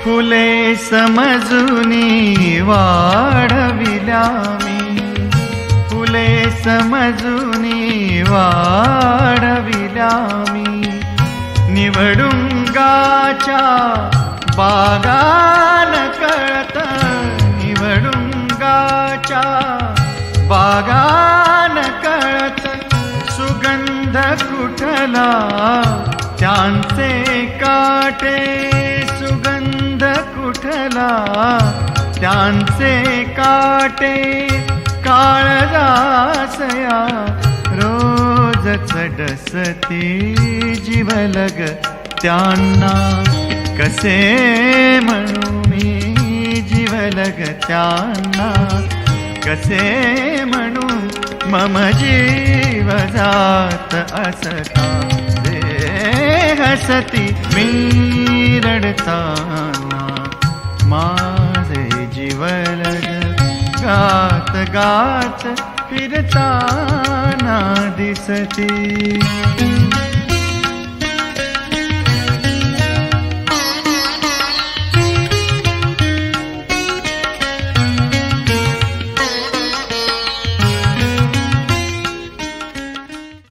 फुले समजूनी वाढविल्या मी, फुले समजूनी वाढविल्या मी. निवडुंगाच्या बागान कळत, निवडुंगाच्या बागान कळत. सुगंध कुठला त्यांचे काटे, सुगंध कुठला त्यांचे काटे. काळजासया रोजच डसते जीवलग त्यांना. कसे म्हणू मी जीवलग त्यांना, कसे म्हणू मम जीव जात असता. हसती मी रडताना, माझे जीवलग गात गात फिरताना दिसती.